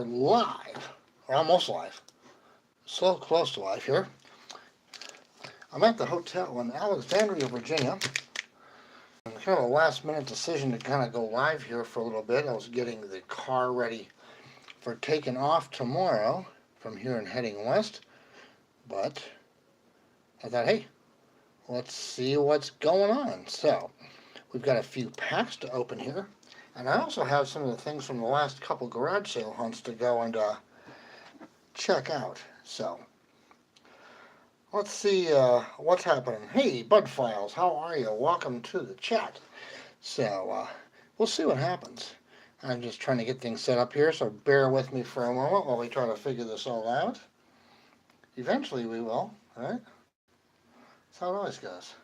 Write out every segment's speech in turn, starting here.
are live, or almost live, so close to live here. I'm at the hotel in Alexandria, Virginia. And kind of a last minute decision to kind of go live here for a little bit. I was getting the car ready for taking off tomorrow from here and heading west. But I thought, hey, let's see what's going on. So we've got a few packs to open here. And I also have some of the things from the last couple garage sale hunts to go and check out. So let's see what's happening. Hey, Bud Files, how are you? Welcome to the chat. So we'll see what happens. I'm just trying to get things set up here, so bear with me for a moment while we try to figure this all out. Eventually we will, right? That's how it always goes.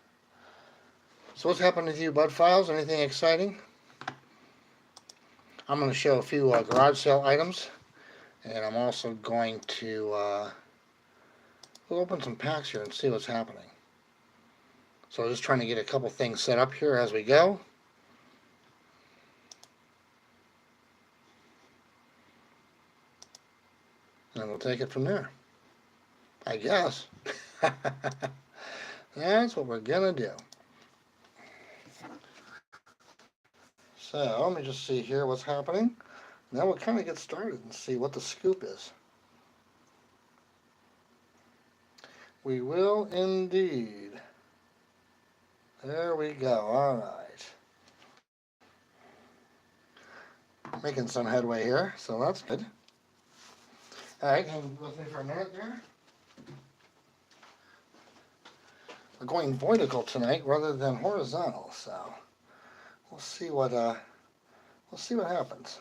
So what's happening with you, Bud Files? Anything exciting? I'm going to show a few garage sale items, and I'm also going to we'll open some packs here and see what's happening. So I'm just trying to get a couple things set up here as we go. And we'll take it from there, I guess. That's what we're going to do. So let me just see here what's happening. Now we'll kind of get started and see what the scoop is. We will indeed. There we go. All right. Making some headway here, so that's good. All right, hang with me for a minute there. We're going vertical tonight rather than horizontal, so we'll see what happens.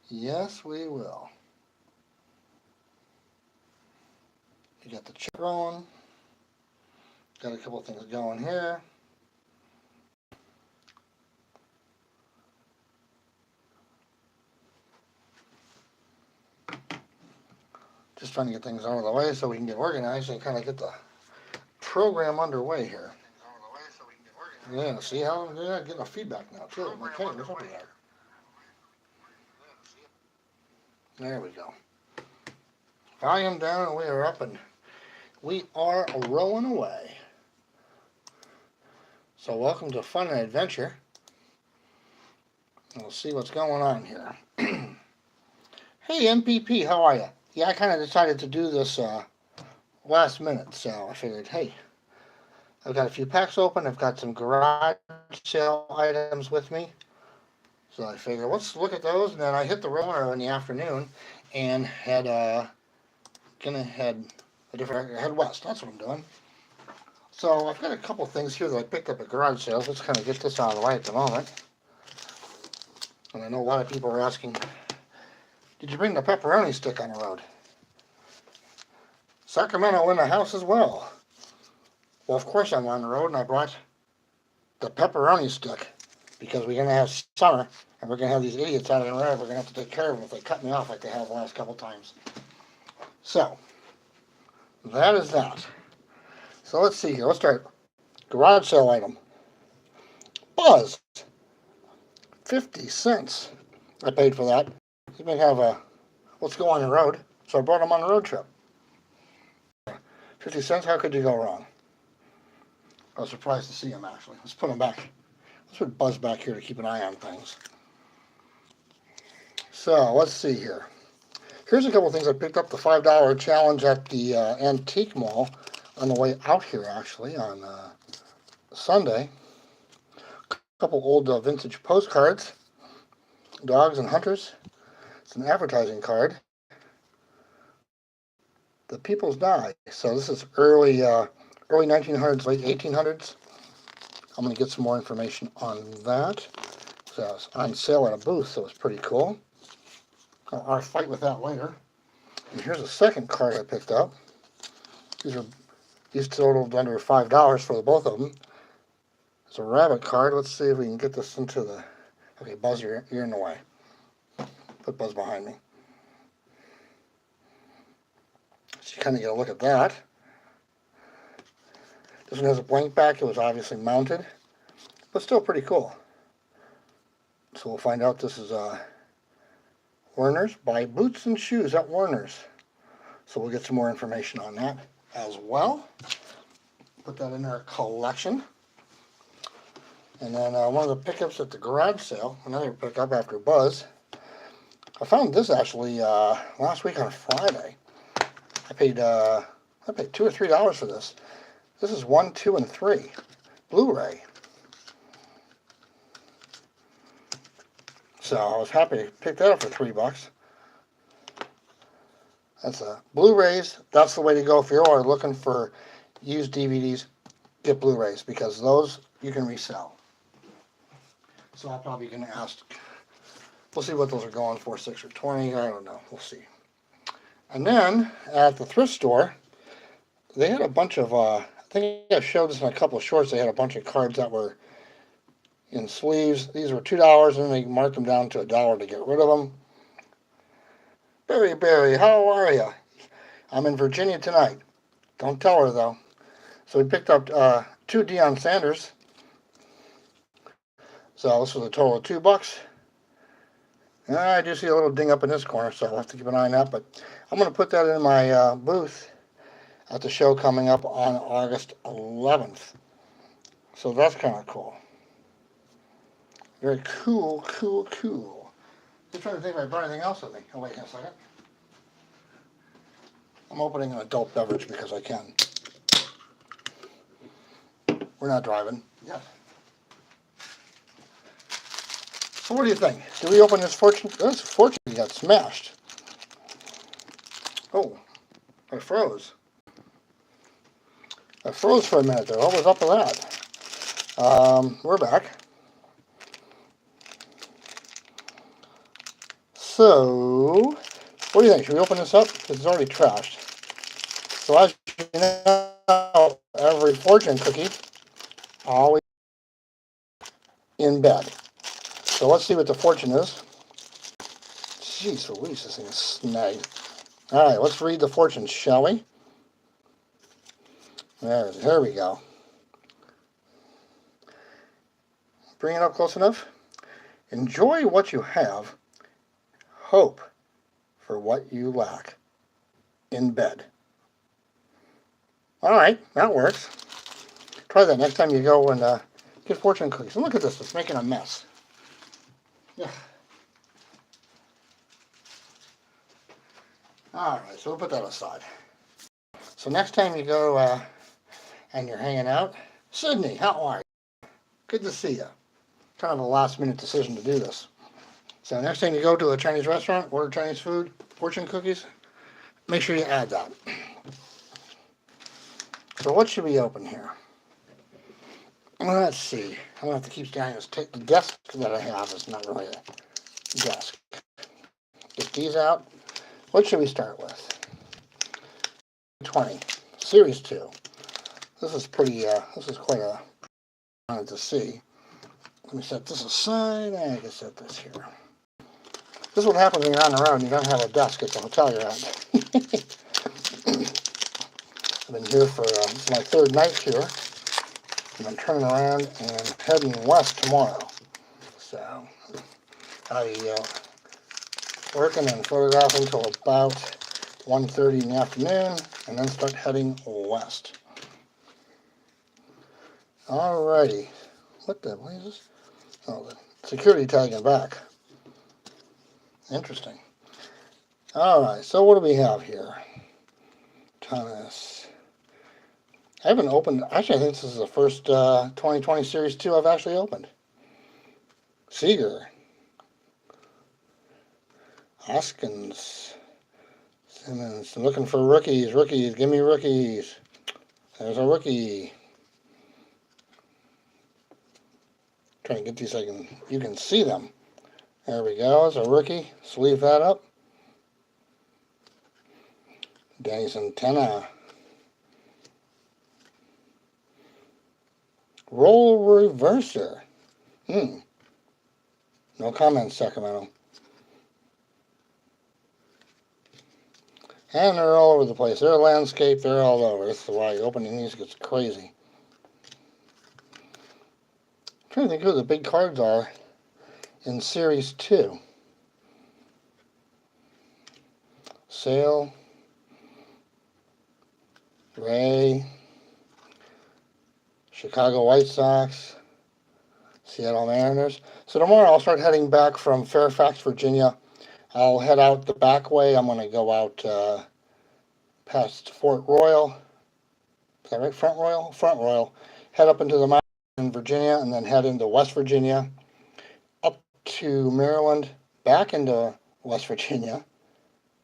Yes, we will. You got the chip rolling. Got a couple things going here. Just trying to get things out of the way so we can get organized and kind of get the program underway here. Yeah, see how I'm getting a feedback now too. Okay, what's up with that? There we go. Volume down and we are up and we are rolling away. So welcome to Fun and Adventure. We'll see what's going on here. Hey MPP, how are you? Yeah, I kind of decided to do this last minute, so I figured, hey, I've got a few packs open. I've got some garage sale items with me. So I figured, let's look at those. And then I hit the roller in the afternoon and head west. That's what I'm doing. So I've got a couple things here that I picked up at garage sales. Let's kind of get this out of the way at the moment. And I know a lot of people are asking, did you bring the pepperoni stick on the road? Sacramento in the house as well. Well, of course I'm on the road, and I brought the pepperoni stick because we're going to have summer, and we're going to have these idiots out of the road. We're going to have to take care of them if they cut me off like they have the last couple times. So, that is that. So let's see here. Let's start. Garage sale item. Buzz. 50 cents. I paid for that. He may have a, let's go on the road. So I brought him on the road trip. 50 cents, how could you go wrong? I was surprised to see him actually. Let's put him back. Let's put Buzz back here to keep an eye on things. So let's see here. Here's a couple things I picked up. The $5 challenge at the Antique Mall on the way out here actually on Sunday. A couple old vintage postcards. Dogs and Hunters. It's an advertising card. The People's Die. So this is early 1900s, late 1800s. I'm going to get some more information on that. So it's on sale at a booth, so it's pretty cool. I'll fight with that later. And here's a second card I picked up. These totaled under $5 for the both of them. It's a rabbit card. Let's see if we can get this into the... Okay, Buzz, you're in the way. Put Buzz behind me. So you kind of get a look at that. This one has a blank back. It was obviously mounted. but still pretty cool. So we'll find out. This is Werner's. Buy boots and shoes at Werner's. So we'll get some more information on that as well. Put that in our collection. And then one of the pickups at the garage sale, another pickup after Buzz. I found this actually last week on Friday. I paid $2 or $3 for this. This is 1, 2, and 3 Blu-ray. So I was happy to pick that up for $3. That's Blu-rays. That's the way to go if you are looking for used DVDs. Get Blu-rays because those you can resell. So I'm probably going to ask. We'll see what those are going for, 6 or 20. I don't know. We'll see. And then at the thrift store, they had a bunch of. I think I showed this in a couple of shorts. They had a bunch of cards that were in sleeves. These were $2, and they marked them down to $1 to get rid of them. Barry, how are you? I'm in Virginia tonight. Don't tell her though. So we picked up 2 Deion Sanders. So this was a total of $2. I do see a little ding up in this corner, so I'll have to keep an eye on that. But I'm going to put that in my booth at the show coming up on August 11th. So that's kind of cool. Very cool. Just trying to think if I brought anything else with me. Oh, wait a second. I'm opening an adult beverage because I can. We're not driving yet. So what do you think? Do we open this fortune? This fortune got smashed. Oh, I froze. I froze for a minute there. What was up with that? We're back. So, what do you think? Should we open this up? Because it's already trashed. So as you know, every fortune cookie always in bed. So let's see what the fortune is. Jeez Louise, this thing is snagged. All right, let's read the fortune, shall we? There we go. Bring it up close enough. Enjoy what you have. Hope for what you lack. In bed. All right, that works. Try that next time you go and get fortune cookies. And look at this, it's making a mess. Yeah. All right, so we'll put that aside. So next time you go and you're hanging out, Sydney, how are you? Good to see you. Kind of a last minute decision to do this. So next time you go to a Chinese restaurant, order Chinese food, fortune cookies, make sure you add that. So what should we open here? Let's see. I'm going to have to keep standing this. The desk that I have is not really a desk. Get these out. What should we start with? 20. Series 2. This is pretty, this is quite a wanted to see. Let me set this aside. I can set this here. This is what happens when you're on the road and you don't have a desk at the hotel you're at. I've been here for, this is my 3rd night here. And I'm turning around and heading west tomorrow. So, I'll be working and photographing until about 1:30 in the afternoon, and then start heading west. Alrighty. What the hell is this? Oh, the security tagging back. Interesting. Alright, so what do we have here? Thomas. I haven't opened, actually I think this is the first 2020 Series 2 I've actually opened. Seeger. Hoskins. Simmons. I'm looking for rookies. Rookies. Give me rookies. There's a rookie. Trying to get these so you can see them. There we go. There's a rookie. Sleeve that up. Danny Santana. Role reverser. No comments, Sacramento. And they're all over the place. They're landscape. They're all over. This is why opening these gets crazy. trying to think who the big cards are in Series 2. Sale, Ray, Chicago White Sox, Seattle Mariners. So tomorrow I'll start heading back from Fairfax, Virginia. I'll head out the back way. I'm going to go out past Fort Royal. Is that right? Front Royal? Front Royal. Head up into the mountains in Virginia and then head into West Virginia, up to Maryland, back into West Virginia,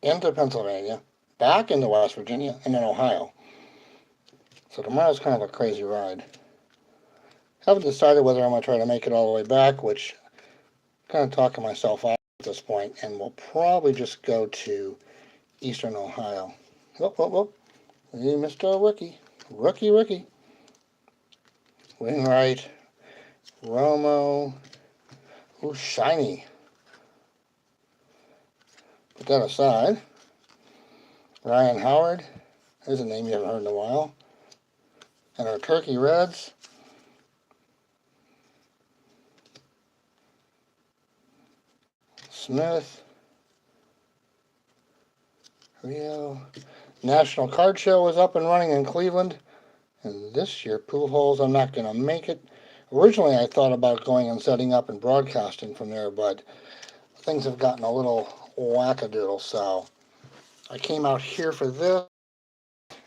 into Pennsylvania, back into West Virginia, and then Ohio. So tomorrow's kind of a crazy ride. Haven't decided whether I'm going to try to make it all the way back, which I'm kind of talking myself out at this point, and we'll probably just go to eastern Ohio. Whoop, whoop, whoop. Hey, Mr. Rookie. Rookie. Wainwright. Romo. Ooh, shiny. Put that aside. Ryan Howard. There's a name you haven't heard in a while. And our Turkey Reds. Smith. Rio. National Card Show is up and running in Cleveland. And this year, Pujols, I'm not going to make it. Originally, I thought about going and setting up and broadcasting from there, but things have gotten a little wackadoodle, so I came out here for this,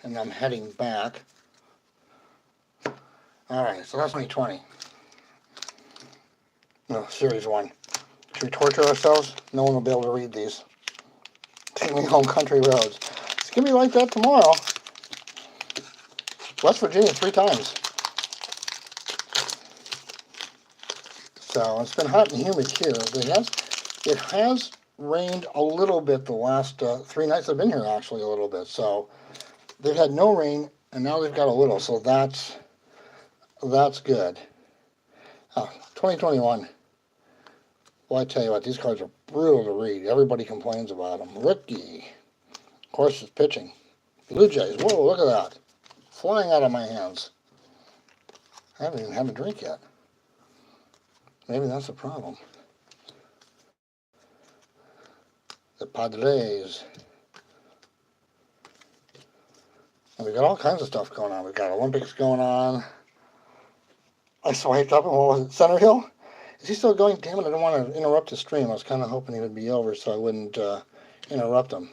and I'm heading back. Alright, so that's 2020. No, Series 1. Should we torture ourselves? No one will be able to read these. Take me home, country roads. It's going to be like that tomorrow. West Virginia 3 times. So it's been hot and humid here. It has rained a little bit the last 3 nights I've been here, actually, a little bit. So they've had no rain, and now they've got a little. So that's good. 2021. Well, I tell you what, these cards are brutal to read. Everybody complains about them. Rookie. Of course, it's pitching. Blue Jays. Whoa, look at that. Flying out of my hands. I haven't even had a drink yet. Maybe that's the problem. The Padres. And we got all kinds of stuff going on. We got Olympics going on. I swiped up and what was it? Center Hill? Is he still going? Damn it, I don't want to interrupt the stream. I was kind of hoping he would be over so I wouldn't interrupt him.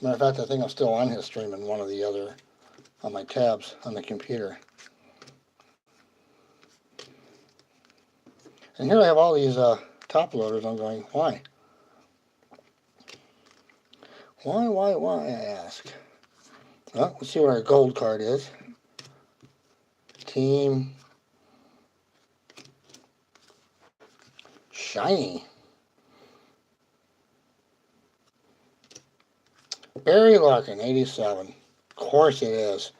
Matter of fact, I think I'm still on his stream in one of the other, on my tabs on the computer. And here I have all these top loaders. I'm going, why? Why, I ask. Well, let's see what our gold card is. Team. Shiny. Barry Larkin, 87. Of course it is.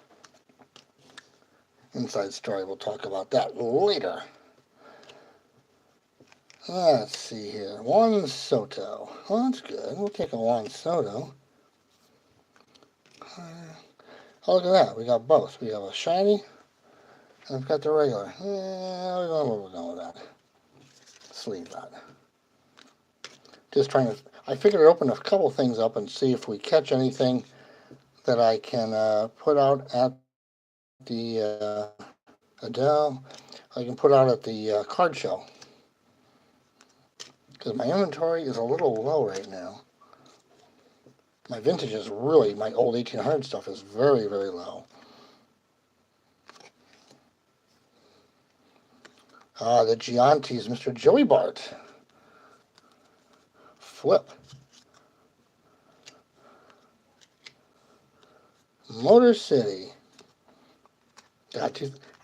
Inside story, we'll talk about that later. Let's see here. Juan Soto. Well, that's good. We'll take a Juan Soto. Oh, look at that. We got both. We have a shiny, and we've got the regular. We're going with that. Sleeve that. Just trying to, I figured I'd open a couple things up and see if we catch anything that I can put out at the Adele. I can put out at the card show. Because my inventory is a little low right now. My vintage is really, my old 1800 stuff is very, very low. The Giantis, Mr. Joey Bart. Flip. Motor City. I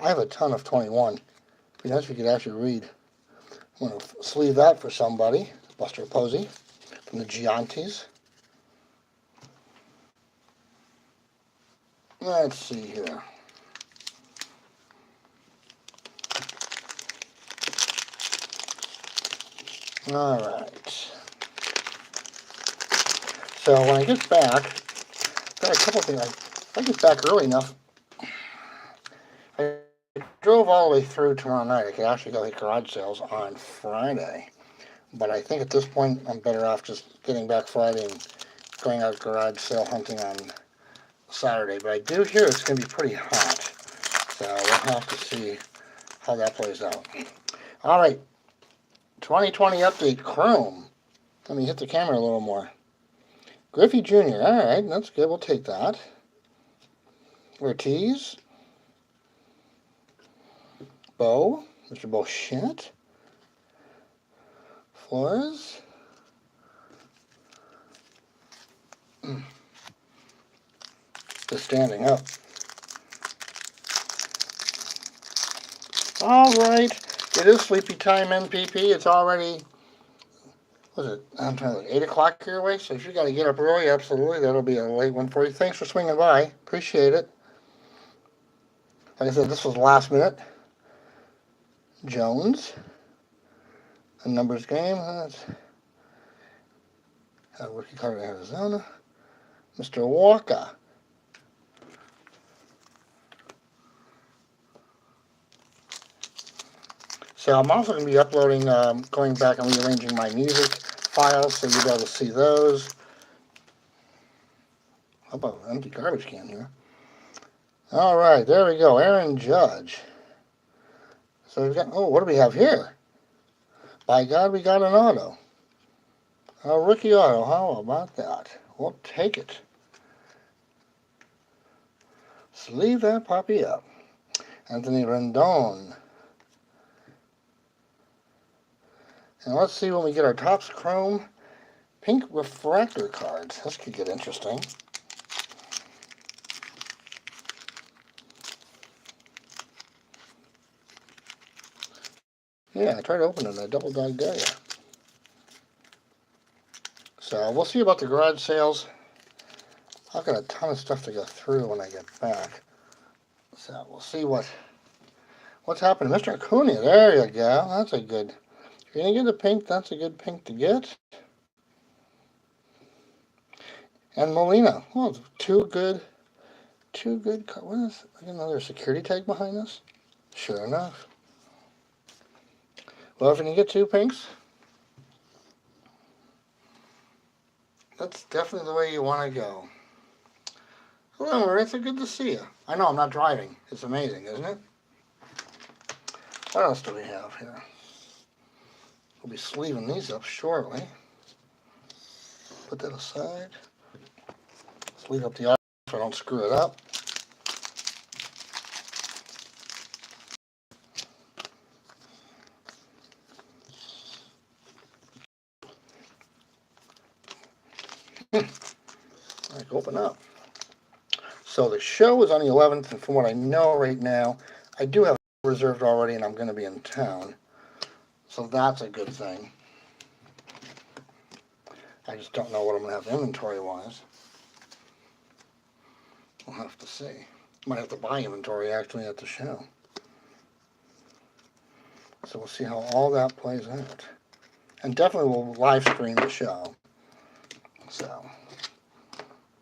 have a ton of 21. It'd be nice if we could actually read. I'm going to sleeve that for somebody. Buster Posey from the Giantis. Let's see here. All right. So when I get back, I've got a couple things. If I get back early enough, I drove all the way through tomorrow night, I could actually go hit garage sales on Friday. But I think at this point, I'm better off just getting back Friday and going out garage sale hunting on Saturday. But I do hear it's going to be pretty hot. So we'll have to see how that plays out. All right. 2020 update, Chrome. Let me hit the camera a little more. Griffey Jr. All right, that's good. We'll take that. Ortiz. Bo. Mr. Bullshit. Flores. Just standing up. All right. It is sleepy time, NPP. It's already, what is it? I'm trying to look, 8 o'clock your way. So if you got to get up early, absolutely, that'll be a late one for you. Thanks for swinging by. Appreciate it. Like I said, this was last minute. Jones. A numbers game. That's a rookie card in Arizona. Mr. Walker. So I'm also going to be uploading, going back and rearranging my music files so you'll be able to see those. How about an empty garbage can here? All right, there we go. Aaron Judge. So we've got, oh, what do we have here? By God, we got an auto. A rookie auto. How about that? We'll take it. Sleeve that puppy up. Anthony Rendon. And let's see when we get our Topps Chrome pink refractor cards. This could get interesting. Yeah, I tried to open it and I double dog dare you. So we'll see about the garage sales. I've got a ton of stuff to go through when I get back. So we'll see what's happening. Mr. Acuna, there you go. That's a good. If you're going to get a pink, that's a good pink to get. And Molina. Well, two good. What is another security tag behind this? Sure enough. Well, if you can get 2 pinks, that's definitely the way you want to go. Hello, Marissa. Good to see you. I know I'm not driving. It's amazing, isn't it? What else do we have here? We'll be sleeving these up shortly. Put that aside. Sleeve up the auto so I don't screw it up. Like, open up. So the show is on the 11th, and from what I know right now, I do have it reserved already, and I'm going to be in town. So that's a good thing. I just don't know what I'm going to have inventory-wise. We'll have to see. Might have to buy inventory, actually, at the show. So we'll see how all that plays out. And definitely we'll live stream the show. So, I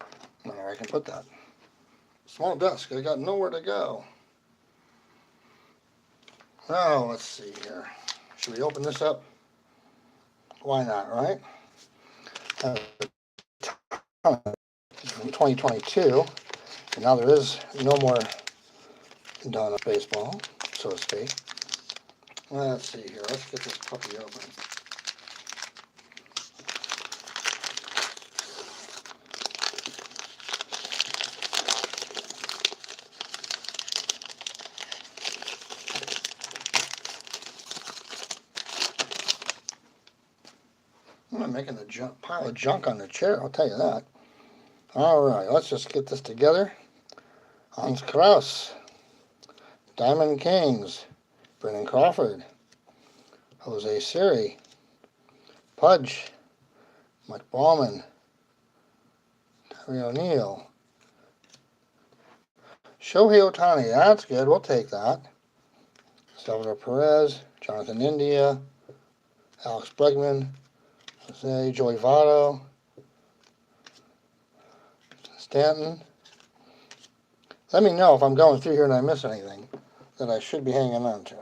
don't know where I can put that. Small desk, I got nowhere to go. Oh, let's see here. Should we open this up? Why not, right? It's from 2022, and now there is no more Donna baseball, so to speak. Let's see here. Let's get this puppy open. I'm making a pile of junk on the chair, I'll tell you that. All right, let's just get this together. Hans Kraus, Diamond Kings, Brennan Crawford, Jose Siri, Pudge, Mike Ballman, Terry O'Neill, Shohei Ohtani, that's good, we'll take that. Salvador Perez, Jonathan India, Alex Bregman, Jose, Joey Votto, Stanton. Let me know if I'm going through here and I miss anything. that I should be hanging on to.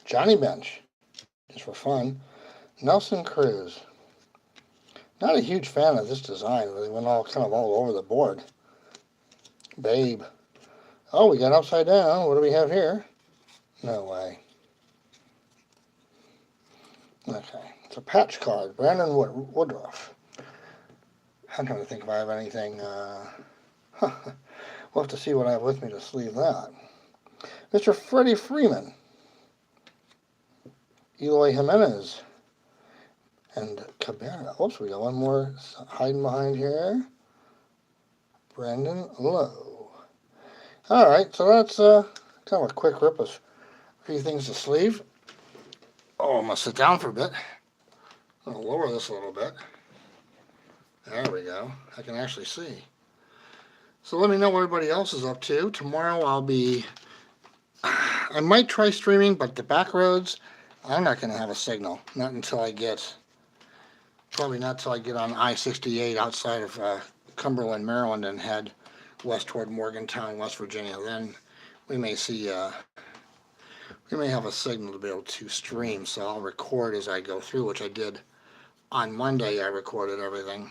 Johnny Bench, just for fun. Nelson Cruz. Not a huge fan of this design. They went all kind of all over the board. Babe. Oh, we got upside down. What do we have here? No way. Okay. It's a patch card. Brandon Woodruff. I'm trying to think if I have anything. We'll have to see what I have with me to sleeve that. Mr. Freddie Freeman. Eloy Jimenez. And Cabrera. Oops, we got one more hiding behind here. Brandon Lowe. All right, so that's kind of a quick rip of a few things to sleeve. Oh, I'm going to sit down for a bit. I'll lower this a little bit. There we go. I can actually see. So let me know what everybody else is up to. Tomorrow I might try streaming, but the back roads, I'm not going to have a signal. Not until I get, probably not until I get on I-68 outside of Cumberland, Maryland, and head west toward Morgantown, West Virginia. Then we may see, we may have a signal to be able to stream, so I'll record as I go through, which I did on Monday. I recorded everything,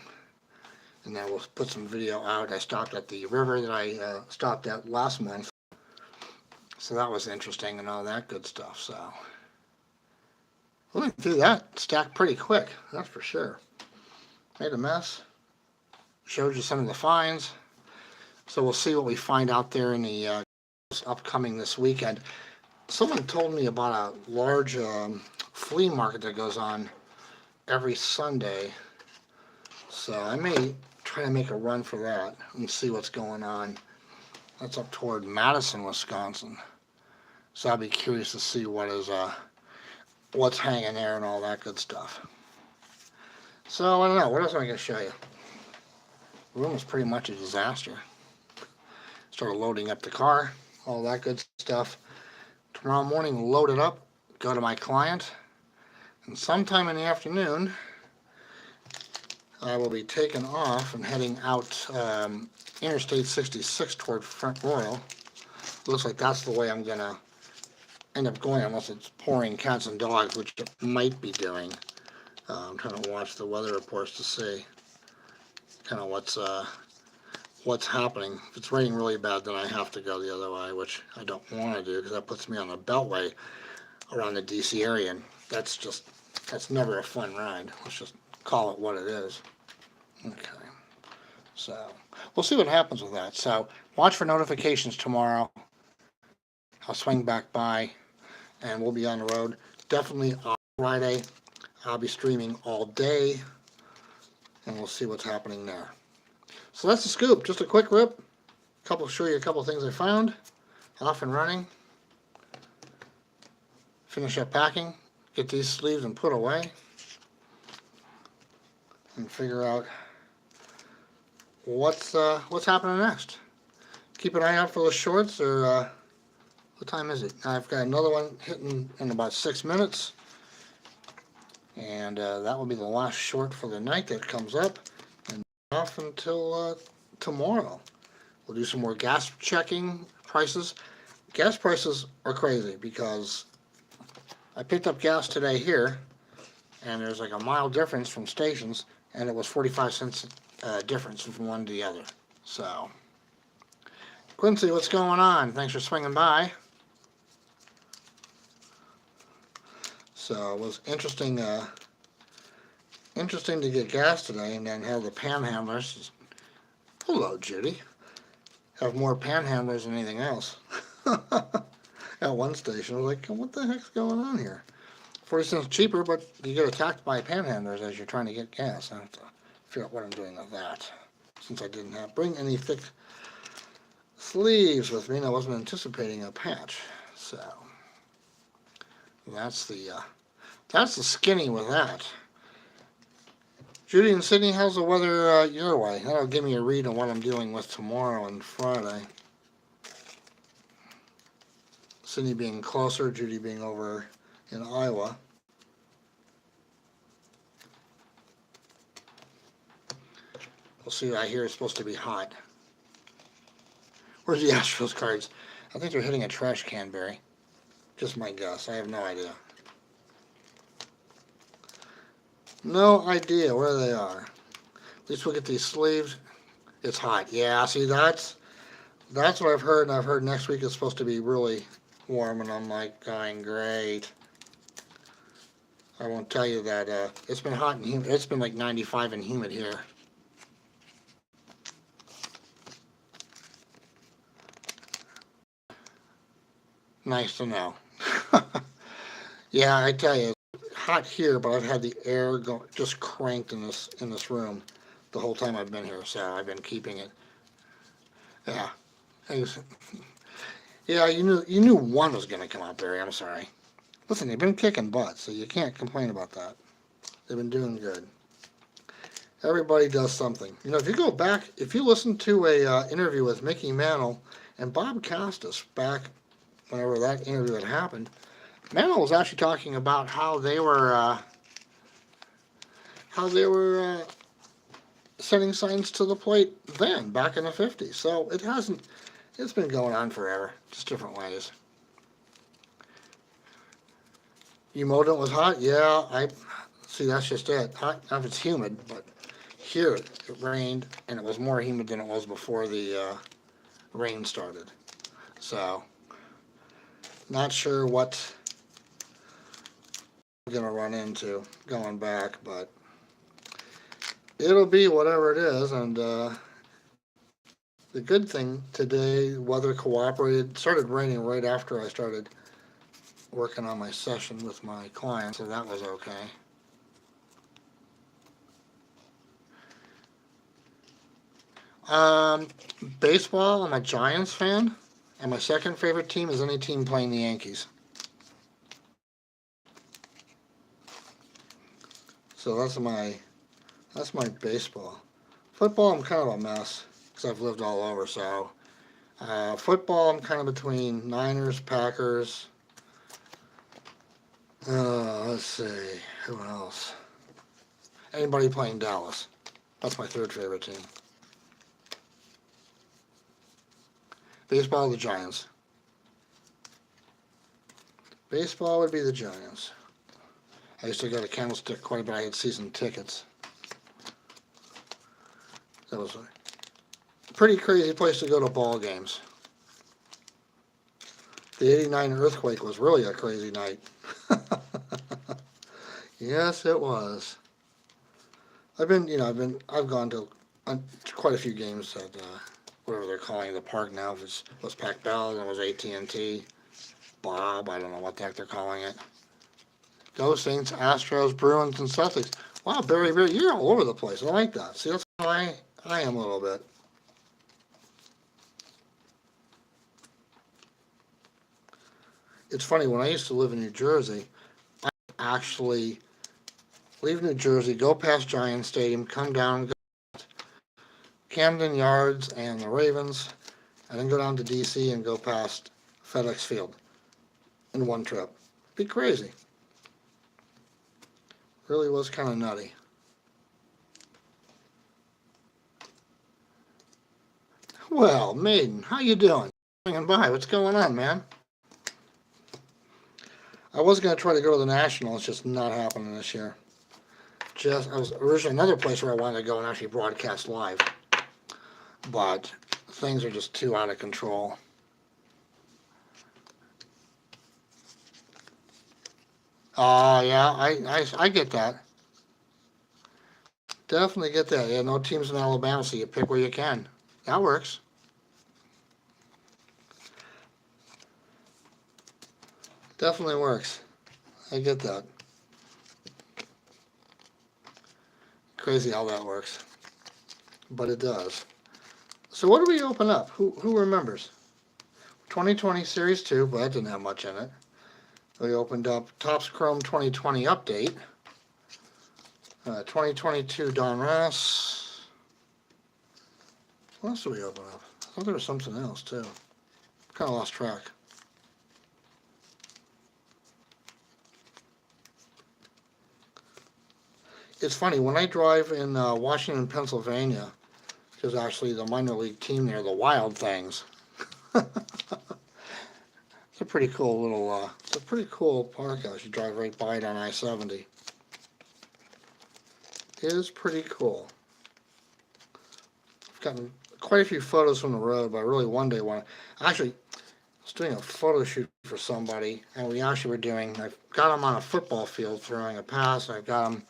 and then we'll put some video out. I stopped at the river that I stopped at last month, so that was interesting and all that good stuff. So we went through that stack pretty quick, that's for sure. Made a mess. Showed you some of the finds. So we'll see what we find out there in the upcoming this weekend. Someone told me about a large flea market that goes on every Sunday. So I may try to make a run for that and see what's going on. That's up toward Madison, Wisconsin. So I'll be curious to see what's hanging there and all that good stuff. So I don't know, what else am I going to show you? The room was pretty much a disaster. Started loading up the car, all that good stuff. Tomorrow morning, load it up, go to my client, and sometime in the afternoon, I will be taking off and heading out Interstate 66 toward Front Royal. Looks like that's the way I'm going to end up going, unless it's pouring cats and dogs, which it might be doing. I'm trying to watch the weather reports to see kind of what's happening. If it's raining really bad, then I have to go the other way, which I don't want to do, because that puts me on the beltway around the DC area, and that's never a fun ride. Let's just call it what it is. Okay, so we'll see what happens with that. So watch for notifications tomorrow. I'll swing back by, and we'll be on the road. Definitely on Friday. I'll be streaming all day, and we'll see what's happening there. So that's the scoop. Just a quick rip. Show you a couple things I found. Off and running. Finish up packing. Get these sleeves and put away. And figure out what's happening next. Keep an eye out for the shorts. Or what time is it? I've got another one hitting in about 6 minutes. And that will be the last short for the night that comes up. And off until tomorrow. We'll do some more gas checking prices. Gas prices are crazy because I picked up gas today here, and there's like a mile difference from stations, and it was 45 cents difference from one to the other. So, Quincy, what's going on? Thanks for swinging by. So it was interesting to get gas today, and then have the panhandlers. Hello, Judy. Have more panhandlers than anything else. At one station, I was like, what the heck's going on here? 40 cents cheaper, but you get attacked by panhandlers as you're trying to get gas. I have to figure out what I'm doing with that. Since I didn't bring any thick sleeves with me, and I wasn't anticipating a patch. So that's the skinny with that. Judy and Sydney, how's the weather your way? That'll give me a read on what I'm dealing with tomorrow and Friday. Sydney being closer, Judy being over in Iowa. We'll see. I hear it's supposed to be hot. Where's the Astros cards? I think they're hitting a trash can, Barry. Just my guess. I have no idea. No idea where they are. At least we'll get these sleeves. It's hot. Yeah, see, that's what I've heard, and I've heard next week it's supposed to be really warm, and I'm like going, great. I won't tell you that it's been hot and humid. It's been like 95 and humid here. Nice to know. Yeah, I tell you, it's hot here, but I've had the air just cranked in this room the whole time I've been here, so I've been keeping it. Yeah. Yeah, you knew one was going to come out, Barry. I'm sorry. Listen, they've been kicking butt, so you can't complain about that. They've been doing good. Everybody does something. You know, if you go back, if you listen to a interview with Mickey Mantle and Bob Costas back whenever that interview had happened, Mantle was actually talking about how they were sending signs to the plate then, back in the 50s. So it's been going on forever, just different ways. You mowed it was hot? Yeah, see, that's just it. Hot if it's humid, but here it rained, and it was more humid than it was before the rain started. So, not sure what we're going to run into going back, but it'll be whatever it is. And the good thing today, weather cooperated. It started raining right after I started working on my session with my client, so that was okay. Baseball, I'm a Giants fan, and my second favorite team is any team playing the Yankees. So that's my baseball. Football, I'm kind of a mess because I've lived all over. So football, I'm kind of between Niners, Packers. Let's see, who else? Anybody playing Dallas. That's my third favorite team. Baseball, the Giants. Baseball would be the Giants. I used to go to Candlestick quite a bit. I had season tickets. That was a pretty crazy place to go to ball games. The '89 earthquake was really a crazy night. Yes, it was. I've gone to quite a few games at whatever they're calling the park now. It was Pac Bell, and it was AT&T, Bob. I don't know what the heck they're calling it. Go Saints, Astros, Bruins, and Celtics. Wow, Barry, you're all over the place. I like that. See, that's how I am a little bit. It's funny, when I used to live in New Jersey, I actually leave New Jersey, go past Giant Stadium, come down, go past Camden Yards and the Ravens, and then go down to D.C. and go past FedEx Field in one trip. Be crazy. Really was kind of nutty. Well, Maiden, how you doing? Swinging by. What's going on, man? I was going to try to go to the National. It's just not happening this year. I was originally another place where I wanted to go and actually broadcast live, but things are just too out of control. Yeah, I get that. Definitely get that. Yeah, no teams in Alabama, so you pick where you can. That works. Definitely works. I get that. Crazy how that works. But it does. So what do we open up? Who remembers? 2020 Series 2, but that didn't have much in it. We opened up Topps Chrome 2020 Update. 2022 Don Ross. What else did we open up? I thought there was something else too. Kind of lost track. It's funny, when I drive in Washington, Pennsylvania, there's actually the minor league team there, the Wild Things. pretty cool little, it's a pretty cool park house. You drive right by it on I-70. It is pretty cool. I've gotten quite a few photos from the road, but I really one day want to, actually, I was doing a photo shoot for somebody, and we actually were doing, I've got them on a football field throwing a pass, I've got them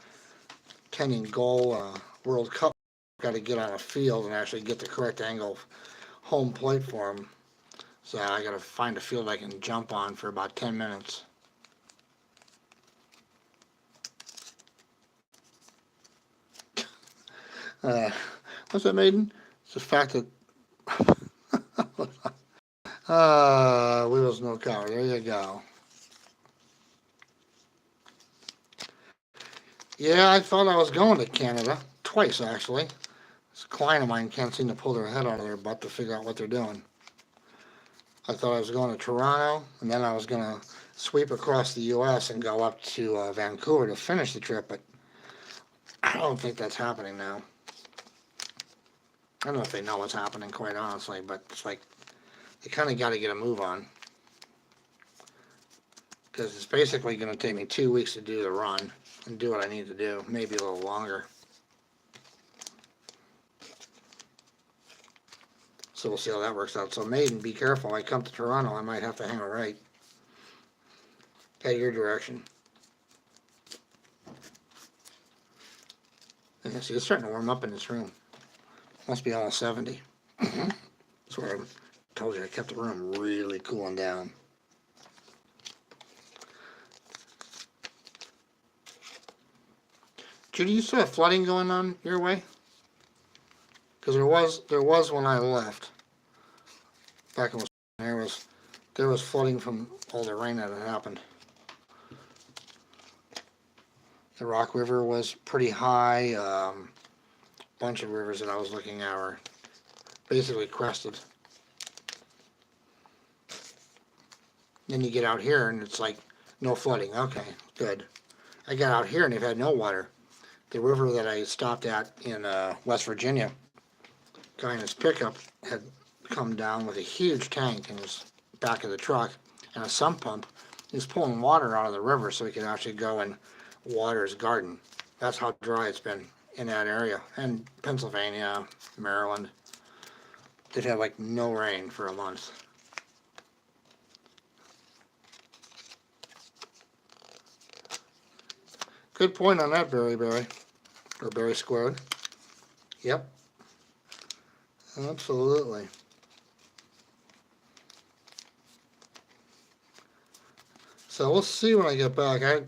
tending goal, World Cup. I've got to get on a field and actually get the correct angle of home plate for them. So I got to find a field I can jump on for about 10 minutes. What's that, Maiden? It's the fact that wheels no car. There you go. Yeah, I thought I was going to Canada twice actually. This client of mine can't seem to pull their head out of their butt to figure out what they're doing. I thought I was going to Toronto, and then I was going to sweep across the U.S. and go up to Vancouver to finish the trip, but I don't think that's happening now. I don't know if they know what's happening, quite honestly, but it's like they kind of got to get a move on. Because it's basically going to take me 2 weeks to do the run and do what I need to do, maybe a little longer. So we'll see how that works out. So Maiden, be careful. I come to Toronto, I might have to hang a right. Head your direction. Yeah, see, it's starting to warm up in this room. Must be almost 70. That's where I told you I kept the room really cooling down. Judy, you still have flooding going on your way? Because there was when I left. Back in there was flooding from all the rain that had happened. The Rock River was pretty high. Bunch of rivers that I was looking at were basically crested. Then you get out here and it's like no flooding. Okay, good. I got out here and they've had no water. The river that I stopped at in West Virginia, guy in his pickup had come down with a huge tank in his back of the truck and a sump pump. He was pulling water out of the river so he could actually go and water his garden. That's how dry it's been in that area. And Pennsylvania, Maryland, they've had like no rain for a month. Good point on that, Barry, or Barry Squared. Yep. Absolutely. So we'll see when I get back. I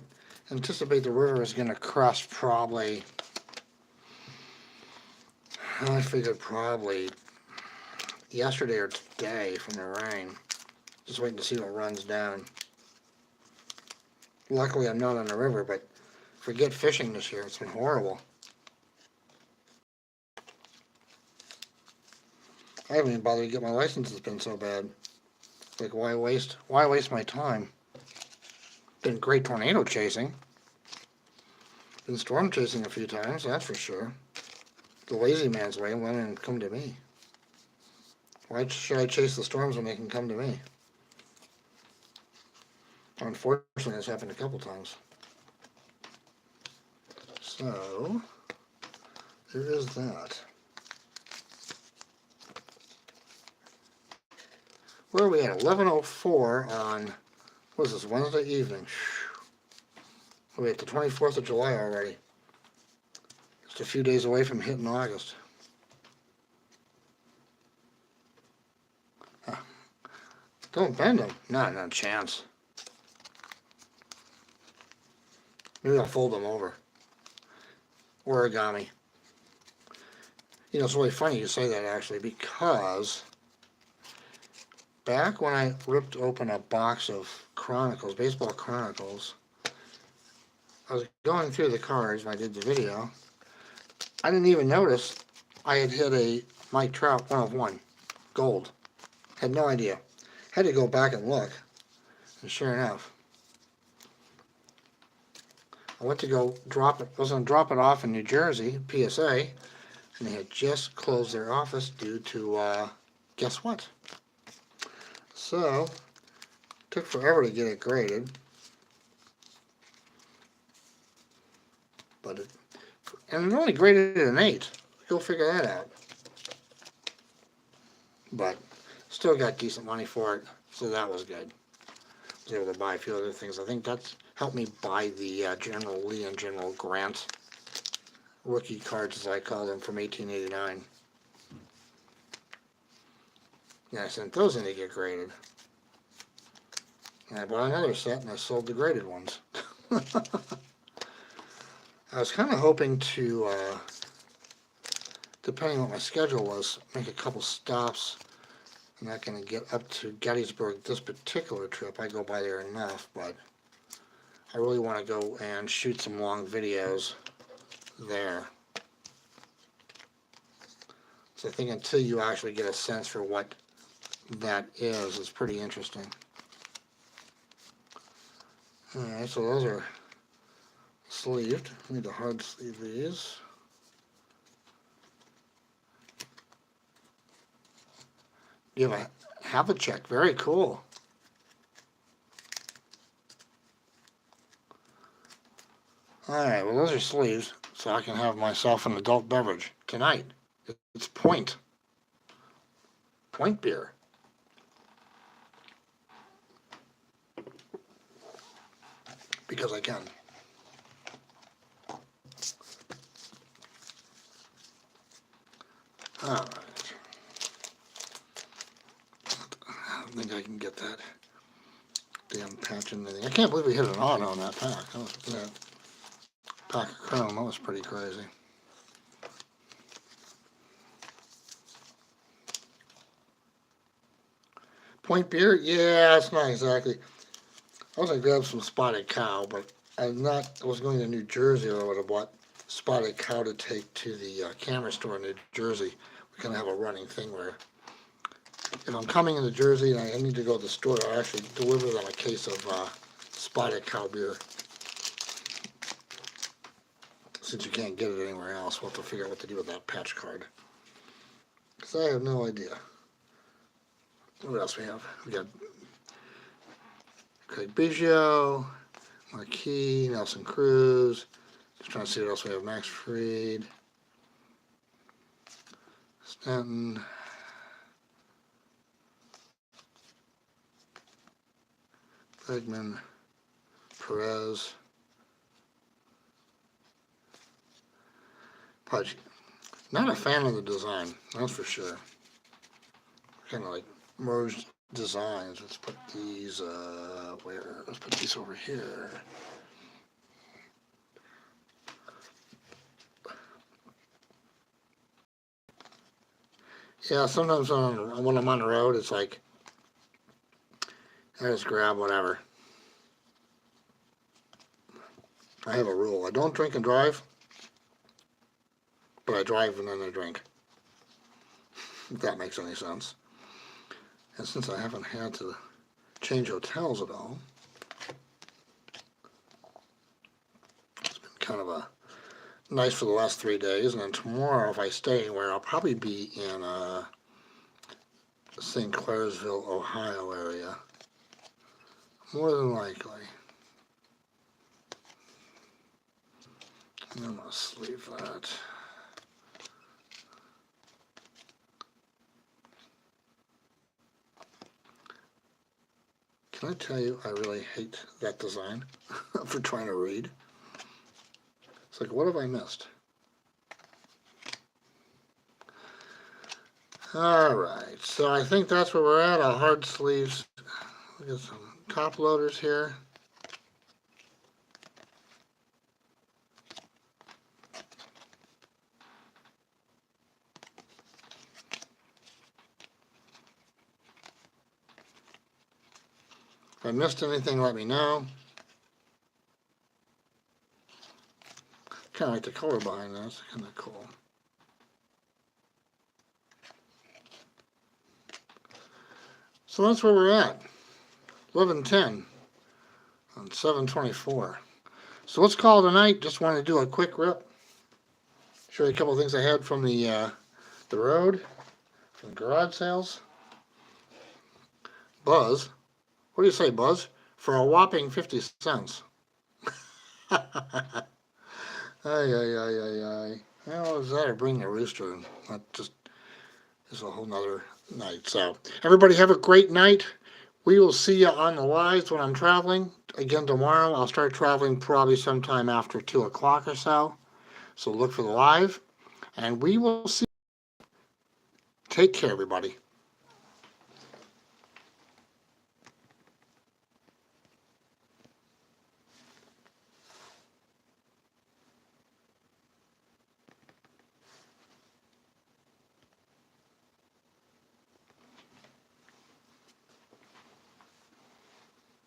anticipate the river is going to cross probably, I figured probably yesterday or today from the rain. Just waiting to see what runs down. Luckily I'm not on the river, but forget fishing this year. It's been horrible. I haven't even bothered to get my license. It's been so bad. Like, why waste my time? Been great tornado chasing. Been storm chasing a few times, that's for sure. The lazy man's way went and come to me. Why should I chase the storms when they can come to me? Unfortunately, it's happened a couple times. So, there is that. Where are we at? 11:04 on, what is this, Wednesday evening? We're at the 24th of July already. Just a few days away from hitting August. Huh. Don't bend them. Not a chance. Maybe I'll fold them over. Origami. You know, it's really funny you say that actually, because back when I ripped open a box of Chronicles, Baseball Chronicles, I was going through the cards when I did the video. I didn't even notice I had hit a Mike Trout 1/1, gold. Had no idea. Had to go back and look, and sure enough, I went to go drop it. I was going to drop it off in New Jersey, PSA, and they had just closed their office due to, guess what? So, Took forever to get it graded. But and it only graded an 8. Go figure that out. But still got decent money for it, so that was good. I was able to buy a few other things. I think that's helped me buy the General Lee and General Grant rookie cards, as I call them, from 1889. Yeah, I sent those in to get graded. And I bought another set and I sold the graded ones. I was kind of hoping to, depending on what my schedule was, make a couple stops. I'm not going to get up to Gettysburg this particular trip. I go by there enough, but I really want to go and shoot some long videos there. So I think until you actually get a sense for what that is, it's pretty interesting. Alright, so those are sleeved. I need to hard sleeve these. You have a check. Very cool. Alright, well those are sleeves, so I can have myself an adult beverage tonight. It's Point beer. Because I can. Alright. I don't think I can get that damn patch in anything. I can't believe we hit an auto on that pack. That pack of Chrome, that was pretty crazy. Point beer? Yeah, it's not exactly. I was going to grab some Spotted Cow, but I was going to New Jersey, or I would have bought Spotted Cow to take to the camera store in New Jersey. We're going to have a running thing where if I'm coming into Jersey and I need to go to the store, I'll actually deliver them a case of Spotted Cow beer. Since you can't get it anywhere else, we'll have to figure out what to do with that patch card. Because I have no idea. What else we have? We got Craig Biggio, Marquis, Nelson Cruz. Just trying to see what else we have. Max Fried, Stanton, Bregman, Perez, Pudge. Not a fan of the design, that's for sure. Kind of like merged designs. Let's put these where? Let's put these over here. Yeah, sometimes when I'm on the road, it's like I just grab whatever. I have a rule. I don't drink and drive, but I drive and then I drink. If that makes any sense. And since I haven't had to change hotels at all, it's been kind of nice for the last 3 days. And then tomorrow, if I stay anywhere, I'll probably be in St. Clairsville, Ohio area. More than likely. I'm going to sleeve that. Can I tell you, I really hate that design for trying to read. It's like, what have I missed? Alright, so I think that's where we're at. Our hard sleeves. We got some top loaders here. If I missed anything, let me know. Kind of like the color behind that. It's kind of cool. So that's where we're at. 11:10 on 7/24. So let's call it a night. Just wanted to do a quick rip. Show you a couple of things I had from the road, from the garage sales. Buzz. What do you say, Buzz? For a whopping 50 cents. Ay, ay, ay, ay, ay. Well, is that or bring the rooster? That just is a whole nother night. So, everybody have a great night. We will see you on the lives when I'm traveling. Again, tomorrow I'll start traveling probably sometime after 2 o'clock or so. So look for the live. And we will see. Take care, everybody.